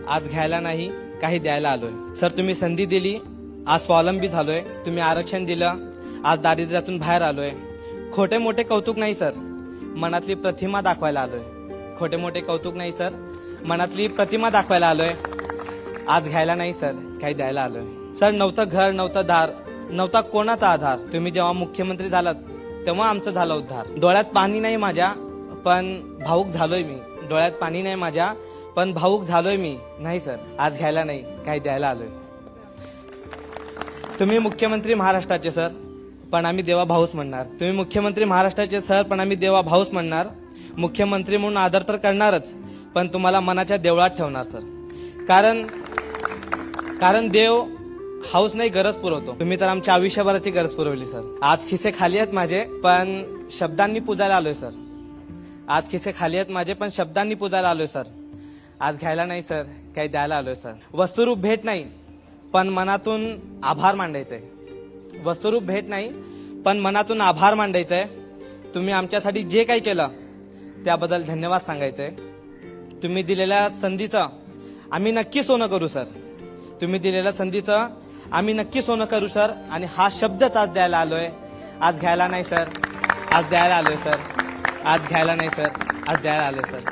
आज घ्यायला नाही काही द्यायला आलोय। सर तुम्ही संधी दिली, आज स्वावलंबी झालोय। तुम्ही आरक्षण दिलं, आज दारिद्र्यातून बाहेर आलोय। खोटे मोठे कौतुक नाही सर, मनातली प्रतिमा दाखवायला आलोय। खोटे मोठे कौतुक नाही सर, मनातली प्रतिमा दाखवायला आलोय। आज घ्यायला नाही सर काही द्यायला आलोय। सर नव्हतं घर, नव्हतं दार, नव्हता कोणाचा आधार। तुम्ही जेव्हा मुख्यमंत्री झालात तेव्हा आमचं झालं उद्धार। डोळ्यात पाणी नाही माझ्या पण भाऊक झालोय मी। डोळ्यात पाणी नाही माझ्या पण भाऊक झालोय मी। नाही सर आज घ्यायला नाही काही द्यायला आलोय। तुम्ही मुख्यमंत्री महाराष्ट्राचे सर पण आम्ही देवा भाऊच म्हणणार। तुम्ही मुख्यमंत्री महाराष्ट्राचे सर पण आम्ही देवा भाऊच म्हणणार। मुख्यमंत्री म्हणून आदर तर करणारच पण तुम्हाला मनाच्या देवळात ठेवणार सर। कारण देव हाऊस नाही गरज पुरवतो। तुम्ही तर आमच्या आयुष्यभराची गरज पुरवली सर। आज खिसे खाली आहेत माझे पण शब्दांनी पूजायला आलोय सर। आज खिसे खाली आहेत माझे पण शब्दांनी पूजायला आलोय सर। आज घ्यायला नाही सर काही द्यायला आलोय सर। वस्तुरूप भेट नाही पण मनातून आभार मांडायचंय। वस्तुरूप भेट नाही पण मनातून आभार मांडायचंय। तुम्ही आमच्यासाठी जे काही केलं त्याबद्दल धन्यवाद सांगायचंय। तुम्ही दिलेल्या संधीचं आम्ही नक्की सोनं करू सर। तुम्ही दिलेल्या संधीचं आम्ही नक्की सोनं करू सर। आणि हा शब्दच आज द्यायला आलोय। आज घ्यायला नाही सर आज द्यायला आलोय सर। आज घ्यायला नाही सर आज द्यायला आलोय सर।